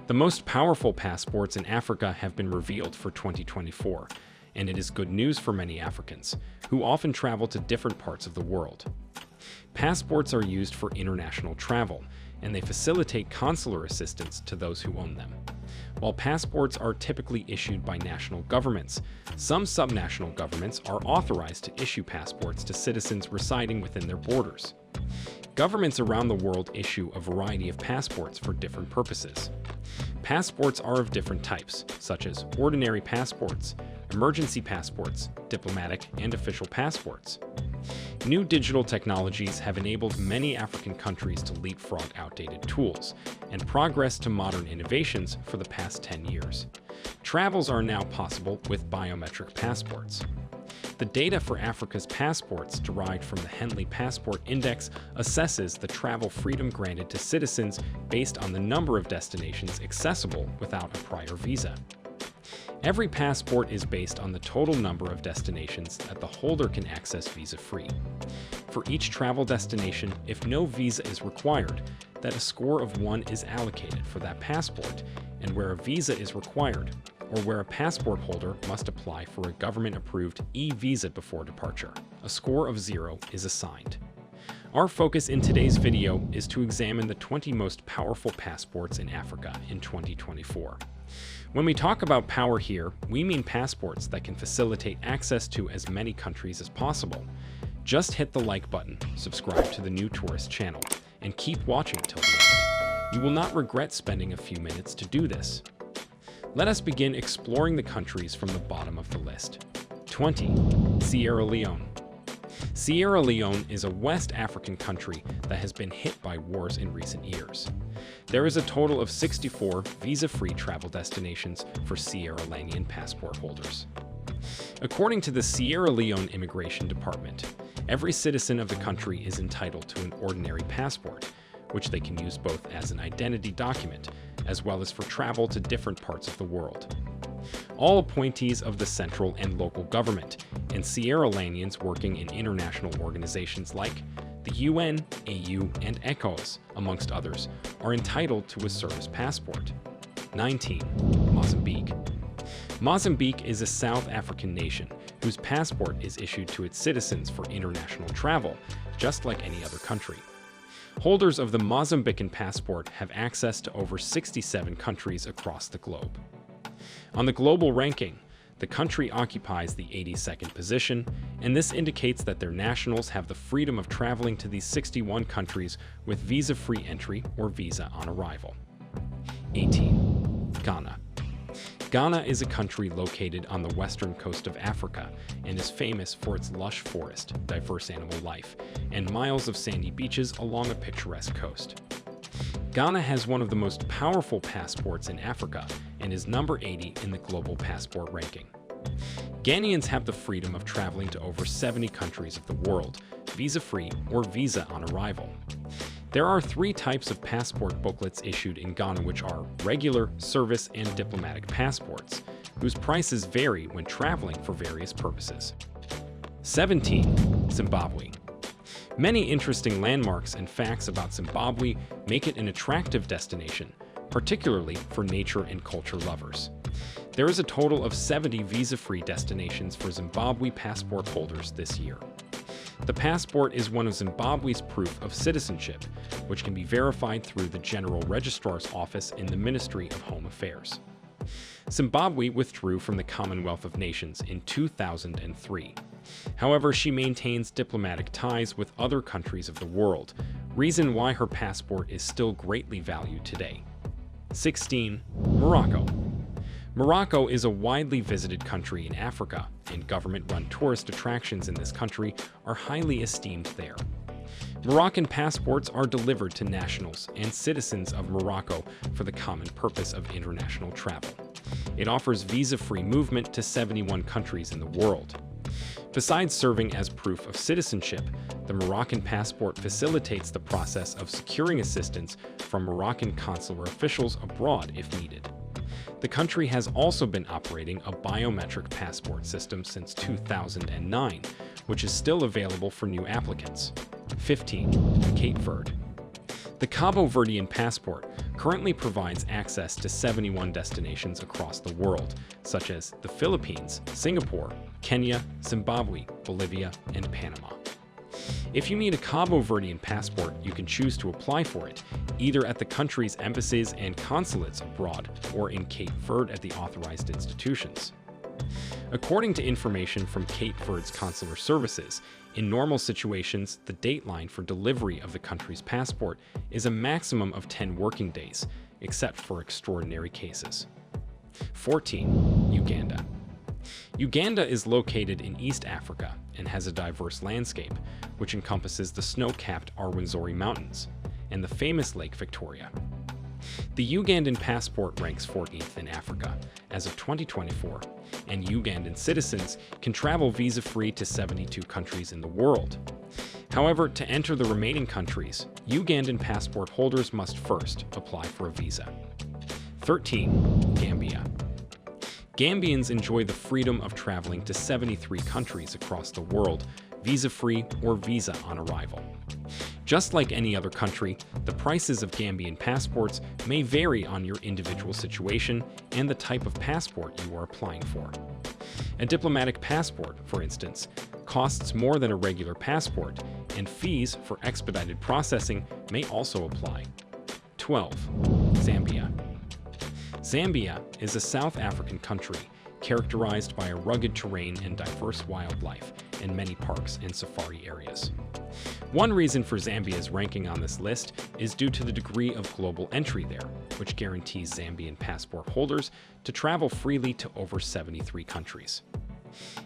The most powerful passports in Africa have been revealed for 2024, and it is good news for many Africans, who often travel to different parts of the world. Passports are used for international travel, and they facilitate consular assistance to those who own them. While passports are typically issued by national governments, some subnational governments are authorized to issue passports to citizens residing within their borders. Governments around the world issue a variety of passports for different purposes. Passports are of different types, such as ordinary passports, emergency passports, diplomatic, and official passports. New digital technologies have enabled many African countries to leapfrog outdated tools and progress to modern innovations for the past 10 years. Travels are now possible with biometric passports. The data for Africa's passports derived from the Henley Passport Index assesses the travel freedom granted to citizens based on the number of destinations accessible without a prior visa. Every passport is based on the total number of destinations that the holder can access visa-free. For each travel destination, if no visa is required, that a score of 1 is allocated for that passport, and where a visa is required, or where a passport holder must apply for a government-approved e-visa before departure, a score of 0 is assigned. Our focus in today's video is to examine the 20 most powerful passports in Africa in 2024. When we talk about power here, we mean passports that can facilitate access to as many countries as possible. Just hit the like button, subscribe to the New Tourist channel, and keep watching till the end. You will not regret spending a few minutes to do this. Let us begin exploring the countries from the bottom of the list. 20. Sierra Leone. Sierra Leone is a West African country that has been hit by wars in recent years. There is a total of 64 visa-free travel destinations for Sierra Leonean passport holders. According to the Sierra Leone Immigration Department, every citizen of the country is entitled to an ordinary passport, which they can use both as an identity document as well as for travel to different parts of the world. All appointees of the central and local government and Sierra Leoneans working in international organizations like the UN, AU, and ECOWAS, amongst others, are entitled to a service passport. 19. Mozambique. Mozambique is a South African nation whose passport is issued to its citizens for international travel, just like any other country. Holders of the Mozambican passport have access to over 67 countries across the globe. On the global ranking, the country occupies the 82nd position, and this indicates that their nationals have the freedom of traveling to these 61 countries with visa-free entry or visa on arrival. 18. Ghana. Ghana is a country located on the western coast of Africa and is famous for its lush forest, diverse animal life, and miles of sandy beaches along a picturesque coast. Ghana has one of the most powerful passports in Africa and is number 80 in the global passport ranking. Ghanaians have the freedom of traveling to over 70 countries of the world, visa-free or visa on arrival. There are 3 types of passport booklets issued in Ghana, which are regular, service, and diplomatic passports, whose prices vary when traveling for various purposes. 17. Zimbabwe. Many interesting landmarks and facts about Zimbabwe make it an attractive destination, particularly for nature and culture lovers. There is a total of 70 visa-free destinations for Zimbabwe passport holders this year. The passport is one of Zimbabwe's proof of citizenship, which can be verified through the General Registrar's Office in the Ministry of Home Affairs. Zimbabwe withdrew from the Commonwealth of Nations in 2003. However, she maintains diplomatic ties with other countries of the world, reason why her passport is still greatly valued today. 16. Morocco. Morocco is a widely visited country in Africa, and government-run tourist attractions in this country are highly esteemed there. Moroccan passports are delivered to nationals and citizens of Morocco for the common purpose of international travel. It offers visa-free movement to 71 countries in the world. Besides serving as proof of citizenship, the Moroccan passport facilitates the process of securing assistance from Moroccan consular officials abroad if needed. The country has also been operating a biometric passport system since 2009, which is still available for new applicants. 15. Cape Verde. The Cabo Verdean passport currently provides access to 71 destinations across the world, such as the Philippines, Singapore, Kenya, Zimbabwe, Bolivia, and Panama. If you need a Cabo Verdean passport, you can choose to apply for it, either at the country's embassies and consulates abroad or in Cape Verde at the authorized institutions. According to information from Cape Verde's consular services, in normal situations, the dateline for delivery of the country's passport is a maximum of 10 working days, except for extraordinary cases. 14. Uganda. Uganda is located in East Africa and has a diverse landscape, which encompasses the snow-capped Rwenzori Mountains and the famous Lake Victoria. The Ugandan passport ranks 14th in Africa as of 2024, and Ugandan citizens can travel visa-free to 72 countries in the world. However, to enter the remaining countries, Ugandan passport holders must first apply for a visa. 13. Gambia. Gambians enjoy the freedom of traveling to 73 countries across the world, visa-free or visa on arrival. Just like any other country, the prices of Gambian passports may vary on your individual situation and the type of passport you are applying for. A diplomatic passport, for instance, costs more than a regular passport, and fees for expedited processing may also apply. 12. Zambia. Zambia is a South African country characterized by a rugged terrain and diverse wildlife, and many parks and safari areas. One reason for Zambia's ranking on this list is due to the degree of global entry there, which guarantees Zambian passport holders to travel freely to over 73 countries.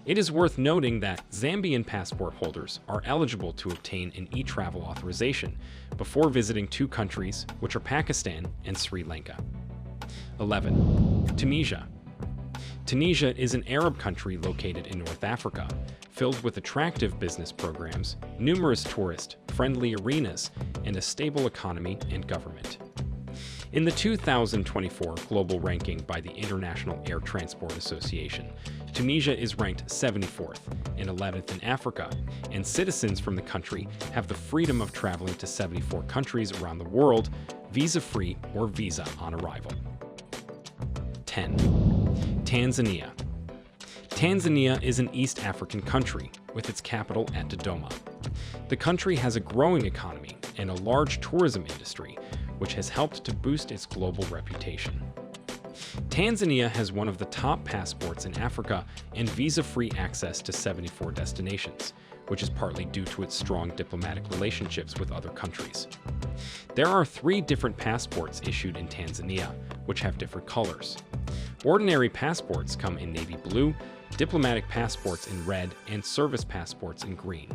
It is worth noting that Zambian passport holders are eligible to obtain an e-travel authorization before visiting two countries, which are Pakistan and Sri Lanka. 11. Tunisia. Tunisia is an Arab country located in North Africa, filled with attractive business programs, numerous tourist-friendly arenas, and a stable economy and government. In the 2024 global ranking by the International Air Transport Association, Tunisia is ranked 74th and 11th in Africa, and citizens from the country have the freedom of traveling to 74 countries around the world, visa-free or visa on arrival. 10. Tanzania. Tanzania is an East African country with its capital at Dodoma. The country has a growing economy and a large tourism industry, which has helped to boost its global reputation. Tanzania has one of the top passports in Africa and visa-free access to 74 destinations, which is partly due to its strong diplomatic relationships with other countries. There are 3 different passports issued in Tanzania, which have different colors. Ordinary passports come in navy blue, diplomatic passports in red, and service passports in green.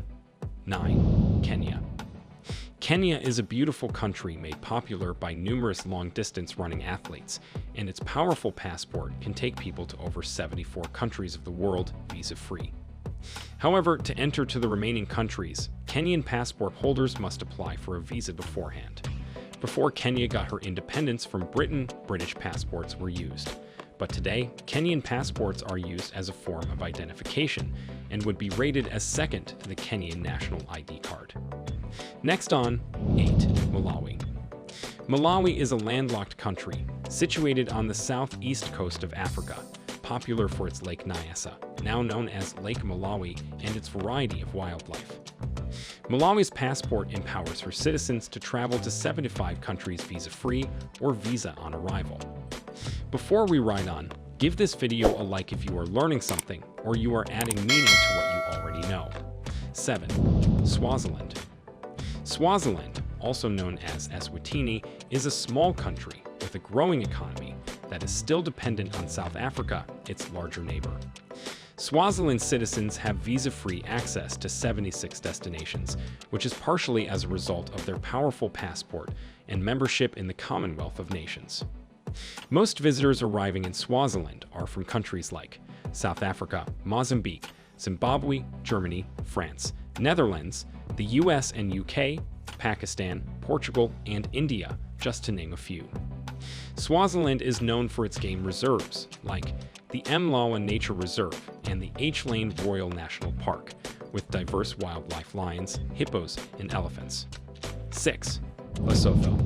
9. Kenya. Kenya is a beautiful country made popular by numerous long-distance running athletes, and its powerful passport can take people to over 74 countries of the world visa-free. However, to enter to the remaining countries, Kenyan passport holders must apply for a visa beforehand. Before Kenya got her independence from Britain, British passports were used. But today, Kenyan passports are used as a form of identification and would be rated as second to the Kenyan national ID card. Next on 8. Malawi. Malawi is a landlocked country situated on the southeast coast of Africa, popular for its Lake Nyasa, now known as Lake Malawi, and its variety of wildlife. Malawi's passport empowers her citizens to travel to 75 countries visa-free or visa on arrival. Before we ride on, give this video a like if you are learning something or you are adding meaning to what you already know. 7. Swaziland. Swaziland, also known as Eswatini, is a small country with a growing economy that is still dependent on South Africa, its larger neighbor. Swaziland citizens have visa-free access to 76 destinations, which is partially as a result of their powerful passport and membership in the Commonwealth of Nations. Most visitors arriving in Swaziland are from countries like South Africa, Mozambique, Zimbabwe, Germany, France, Netherlands, the US and UK, Pakistan, Portugal, and India, just to name a few. Swaziland is known for its game reserves, like the Mlawa Nature Reserve and the H-Lane Royal National Park, with diverse wildlife lions, hippos, and elephants. 6. Lesotho.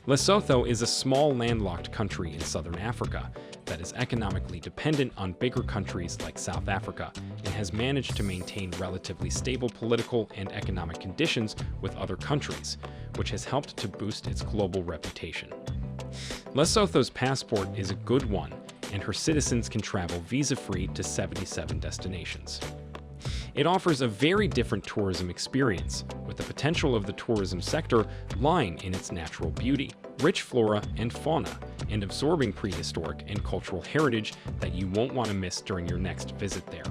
Lesotho is a small landlocked country in southern Africa that is economically dependent on bigger countries like South Africa and has managed to maintain relatively stable political and economic conditions with other countries, which has helped to boost its global reputation. Lesotho's passport is a good one, and her citizens can travel visa-free to 77 destinations. It offers a very different tourism experience, with the potential of the tourism sector lying in its natural beauty, rich flora and fauna, and absorbing prehistoric and cultural heritage that you won't want to miss during your next visit there.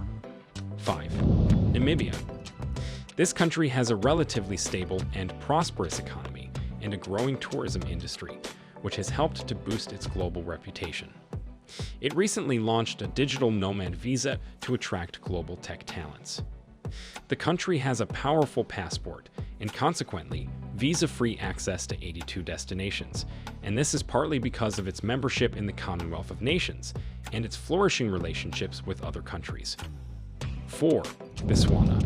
5. Namibia. This country has a relatively stable and prosperous economy and a growing tourism industry, which has helped to boost its global reputation. It recently launched a digital nomad visa to attract global tech talents. The country has a powerful passport and consequently visa-free access to 82 destinations, and this is partly because of its membership in the Commonwealth of Nations and its flourishing relationships with other countries. 4. Botswana.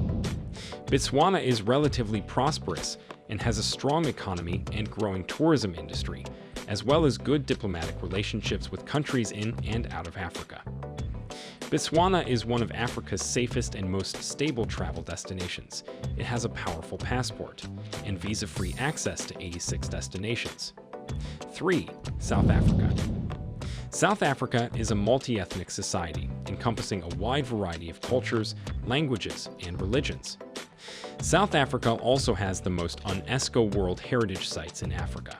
Botswana is relatively prosperous and has a strong economy and growing tourism industry, as well as good diplomatic relationships with countries in and out of Africa. Botswana is one of Africa's safest and most stable travel destinations. It has a powerful passport and visa-free access to 86 destinations. 3. South Africa. South Africa is a multi-ethnic society encompassing a wide variety of cultures, languages, and religions. South Africa also has the most UNESCO World Heritage Sites in Africa.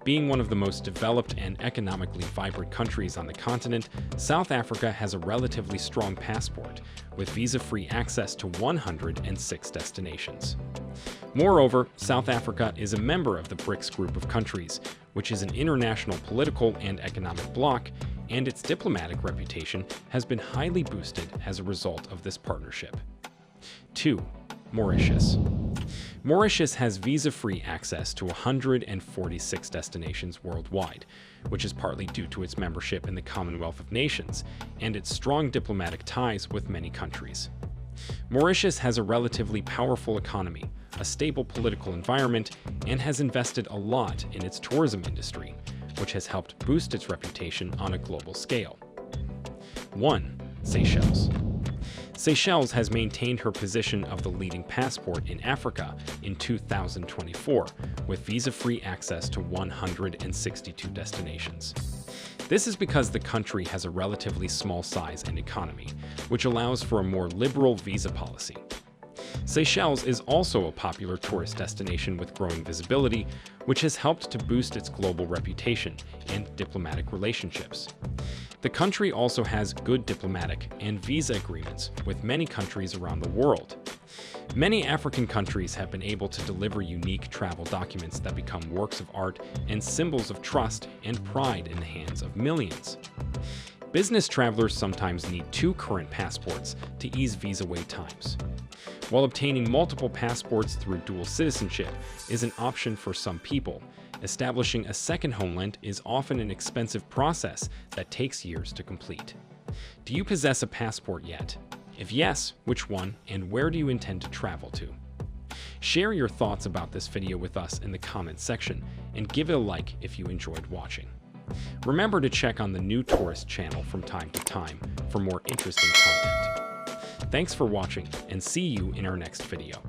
Being one of the most developed and economically vibrant countries on the continent, South Africa has a relatively strong passport, with visa-free access to 106 destinations. Moreover, South Africa is a member of the BRICS group of countries, which is an international political and economic bloc, and its diplomatic reputation has been highly boosted as a result of this partnership. 2. Mauritius. Mauritius has visa-free access to 146 destinations worldwide, which is partly due to its membership in the Commonwealth of Nations and its strong diplomatic ties with many countries. Mauritius has a relatively powerful economy, a stable political environment, and has invested a lot in its tourism industry, which has helped boost its reputation on a global scale. 1. Seychelles. Seychelles has maintained her position of the leading passport in Africa in 2024, with visa-free access to 162 destinations. This is because the country has a relatively small size and economy, which allows for a more liberal visa policy. Seychelles is also a popular tourist destination with growing visibility, which has helped to boost its global reputation and diplomatic relationships. The country also has good diplomatic and visa agreements with many countries around the world. Many African countries have been able to deliver unique travel documents that become works of art and symbols of trust and pride in the hands of millions. Business travelers sometimes need 2 current passports to ease visa wait times, while obtaining multiple passports through dual citizenship is an option for some people. Establishing a second homeland is often an expensive process that takes years to complete. Do you possess a passport yet? If yes, which one and where do you intend to travel to? Share your thoughts about this video with us in the comments section and give it a like if you enjoyed watching. Remember to check on the New Tourist channel from time to time for more interesting content. Thanks for watching and see you in our next video.